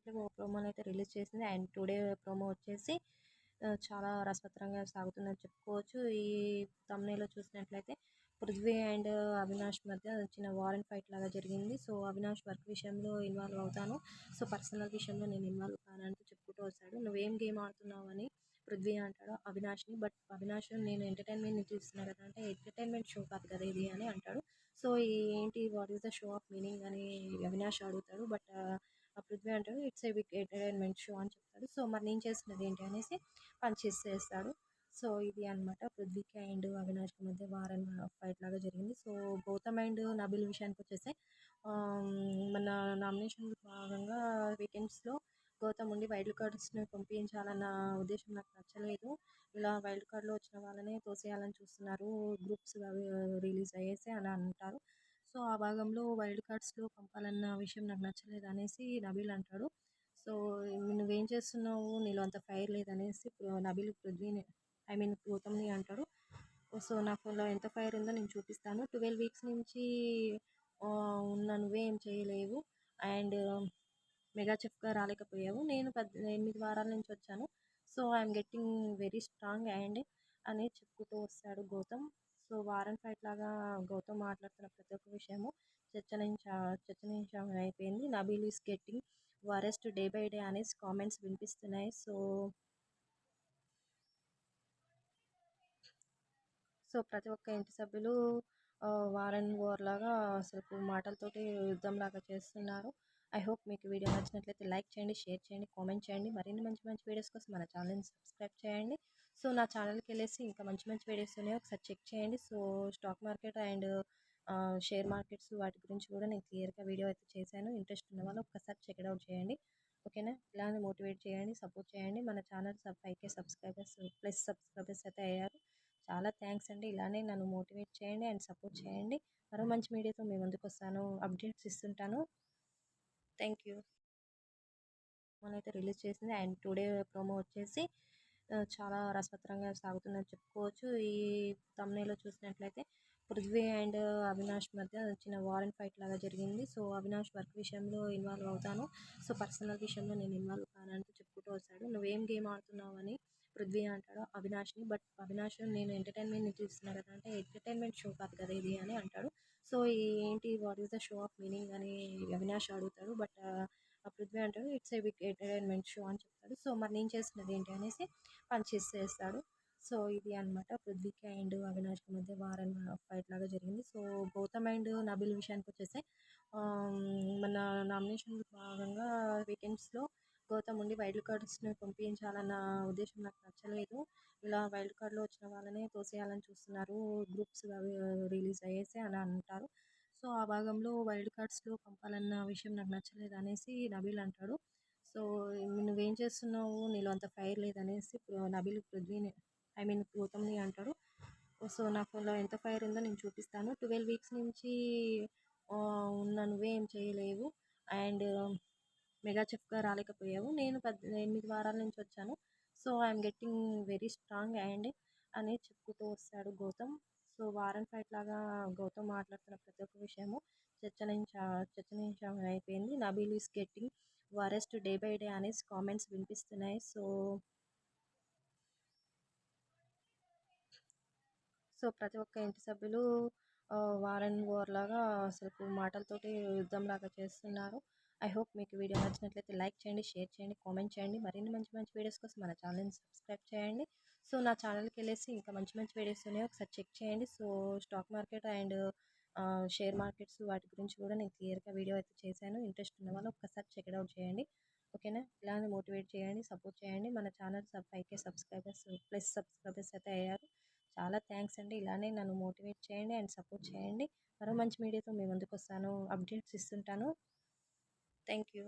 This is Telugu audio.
రీసెంట్‌లీ ఓ ప్రోమోనైతే రిలీజ్ చేసింది. అండ్ టుడే ప్రోమో వచ్చేసి చాలా రసవత్తరంగా సాగుతుందని చెప్పుకోవచ్చు. ఈ థంబ్‌నెయిల్‌లో చూసినట్లయితే పృథ్వీ అండ్ అవినాష్ మధ్య చిన్న వార్ అండ్ ఫైట్ లాగా జరిగింది. సో, అవినాష్ వర్క్ విషయంలో ఇన్వాల్వ్ అవుతాను. సో, పర్సనల్ విషయంలో నేను ఇన్వాల్వ్ కానంటూ చెప్పుకుంటూ వస్తాడు. "నువ్వేం గేమ్ ఆడుతున్నావు" అని పృథ్వీ అంటాడు అవినాష్‌ని. బట్ అవినాష్ "నేను ఎంటర్‌టైన్‌మెంట్ నుంచి చూస్తున్నా కదా" అంటే "ఎంటర్‌టైన్‌మెంట్ షో కాదు కదా ఇది" అని అంటాడు. సో, ఏంటి what is the show off meaning అని అవినాష్ అడుగుతాడు. బట్ ఆ పృథ్వీ అంటాడు "it's a big entertainment show" అని చెప్తాడు. సో, మరి నేను చేస్తున్నది ఏంటి అనేసి చేసేస్తాడు. సో, ఇది అన్నమాట పృథ్వీకి అండ్ అవినాష్‌కి మధ్య వార్ అండ్ ఫైట్ లాగా జరిగింది. సో, గౌతమ్ అండ్ నబిల్ విషయానికొచ్చేస్తే మన నామినేషన్‌లో భాగంగా వీకెండ్స్‌లో గౌతమ్ ఉండి వైల్డ్ కార్డ్స్‌ని పంపించాలన్న ఉద్దేశం నాకు నచ్చలేదు. ఇలా వైల్డ్ కార్డ్‌లో వచ్చిన వాళ్ళనే తోసేయాలని చూస్తున్నారు. గ్రూప్స్ అవి రిలీజ్ అయ్యేసి అని అంటారు. సో, ఆ భాగంలో వైల్డ్ కార్డ్స్‌లో పంపాలన్న విషయం నాకు నచ్చలేదు అనేసి నబీల్ అంటాడు. సో, "నువ్వేం చేస్తున్నావు? నీలో అంత ఫైర్ లేదనేసి" నబీల్ పృథ్వీని గౌతమ్‌ని అంటాడు. సో, "నాలో ఎంత ఫైర్ ఉందో నేను చూపిస్తాను. 12 వీక్స్ నుంచి ఉన్న నువ్వే ఏం చేయలేవు. అండ్ మెగా చెఫ్‌గా రాలేకపోయావు. నేను 8 వారాల నుంచి వచ్చాను. So, I'm getting very strong and" అని చెప్పుకుంటూ వస్తాడు Gautam. So, war and fight లాగా గౌతమ్ మాట్లాడుతున్న ప్రతి ఒక్క విషయము చర్చనీయాంశం అయిపోయింది. Nabeel is getting worst day by day అనేసి కామెంట్స్ వినిపిస్తున్నాయి. సో, ప్రతి ఒక్క ఇంటి సభ్యులు వార్ అండ్ వార్ లాగా అసలుకు మాటలతోటి యుద్ధంలాగా చేస్తున్నారు. ఐ హోప్ మీకు వీడియో నచ్చినట్లయితే లైక్ చేయండి, షేర్ చేయండి, కామెంట్ చేయండి. మరిన్ని మంచి మంచి వీడియోస్ కోసం మన ఛానల్‌ని సబ్స్క్రైబ్ చేయండి. సో, నా ఛానల్‌కెళ్ళేసి ఇంకా మంచి మంచి వీడియోస్ ఉన్నాయో ఒకసారి చెక్ చేయండి. So, stock market and share markets వాటి గురించి కూడా నేను క్లియర్‌గా వీడియో అయితే చేశాను. ఇంట్రెస్ట్ ఉన్న వాళ్ళు ఒక్కసారి చెక్ ఇట్ ఔట్ చేయండి. ఓకేనా? ఇలానే మోటివేట్ చేయండి, సపోర్ట్ చేయండి. మన channel 5K subscribers plus subscribers అయితే అయ్యారు. చాలా థ్యాంక్స్ అండి. ఇలానే నన్ను మోటివేట్ చేయండి అండ్ సపోర్ట్ చేయండి. మరో మంచి వీడియోతో మీ ముందుకొస్తాను. అప్డేట్స్ ఇస్తుంటాను. Thank you. అయితే రిలీజ్ చేసింది. అండ్ టుడే ప్రోమో వచ్చేసి చాలా రసవత్తరంగా సాగుతుందని చెప్పుకోవచ్చు. ఈ థంబ్‌నెయిల్‌లో చూసినట్లయితే పృథ్వీ అండ్ అవినాష్ మధ్య చిన్న వార్ అండ్ ఫైట్ లాగా జరిగింది. సో, అవినాష్ వర్క్ విషయంలో ఇన్వాల్వ్ అవుతాను. సో, పర్సనల్ విషయంలో నేను ఇన్వాల్వ్ కానంటూ చెప్పుకుంటూ వస్తాడు. "నువ్వేం గేమ్ ఆడుతున్నావు" అని పృథ్వీ అంటాడు అవినాష్‌ని. బట్ అవినాష్ "నేను ఎంటర్‌టైన్‌మెంట్ నుంచి చూస్తున్నా కదా" అంటే "ఎంటర్‌టైన్‌మెంట్ షో కాదు కదా ఇది" అని అంటాడు. సో, ఏంటి what is the show off meaning అని అవినాష్ అడుగుతాడు. బట్ ఆ పృథ్వీ అంటాడు "it's a big entertainment show" అని చెప్తాడు. సో, మరి నేను చేస్తున్నది ఏంటి అనేసి చేసేస్తాడు. సో, ఇది అన్నమాట పృథ్వీకి అండ్ అవినాష్‌కి మధ్య వార్ అండ్ ఫైట్ లాగా జరిగింది. సో, గౌతమ్ అండ్ నబిల్ విషయానికొచ్చేస్తే మన నామినేషన్‌లో భాగంగా వీకెండ్స్‌లో గౌతమ్ ఉండి వైల్డ్ కార్డ్స్‌ని పంపించాలన్న ఉద్దేశం నాకు నచ్చలేదు. ఇలా వైల్డ్ కార్డ్‌లో వచ్చిన వాళ్ళనే తోసేయాలని చూస్తున్నారు. గ్రూప్స్ అవి రిలీజ్ అయ్యేసి అని అంటారు. సో, ఆ భాగంలో వైల్డ్ కార్డ్స్‌లో పంపాలన్న విషయం నాకు నచ్చలేదు అనేసి నబీల్ అంటాడు. సో, "నువ్వేం చేస్తున్నావు? నీలో అంత ఫైర్ లేదనేసి" నబీల్ పృథ్వీని గౌతమ్‌ని అంటాడు. సో, "నాలో ఎంత ఫైర్ ఉందో నేను చూపిస్తాను. 12 వీక్స్ నుంచి ఉన్న నువ్వే ఏం చేయలేవు. అండ్ మెగా చెఫ్‌గా రాలేకపోయావు. నేను 8 వారాల నుంచి వచ్చాను. So, I'm getting very strong and" అని చెప్పుకుంటూ వస్తాడు Gautam. So, war and fight లాగా గౌతమ్ మాట్లాడుతున్న ప్రతి ఒక్క విషయము చర్చనీయాంశం అయిపోయింది. Nabeel is getting worst day by day అనేసి కామెంట్స్ వినిపిస్తున్నాయి. సో, ప్రతి ఒక్క ఇంటి సభ్యులు వార్ అండ్ వార్ లాగా అసలుకు మాటలతోటి యుద్ధంలాగా చేస్తున్నారు. ఐ హోప్ మీకు వీడియో నచ్చినట్లయితే లైక్ చేయండి, షేర్ చేయండి, కామెంట్ చేయండి. మరిన్ని మంచి మంచి వీడియోస్ కోసం మన ఛానల్‌ని సబ్స్క్రైబ్ చేయండి. సో, నా ఛానల్‌కెళ్ళేసి ఇంకా మంచి మంచి వీడియోస్ ఉన్నాయో ఒకసారి చెక్ చేయండి. So, stock market and share markets వాటి గురించి కూడా నేను క్లియర్‌గా వీడియో అయితే చేశాను. ఇంట్రెస్ట్ ఉన్న వాళ్ళు ఒక్కసారి చెక్ ఇట్ ఔట్ చేయండి. ఓకేనా? ఇలానే మోటివేట్ చేయండి, సపోర్ట్ చేయండి. మన channel 5K subscribers plus subscribers అయితే అయ్యారు. చాలా థ్యాంక్స్ అండి. ఇలానే నన్ను మోటివేట్ చేయండి అండ్ సపోర్ట్ చేయండి. మరో మంచి వీడియోతో మీ ముందుకొస్తాను. అప్డేట్స్ ఇస్తుంటాను. Thank you.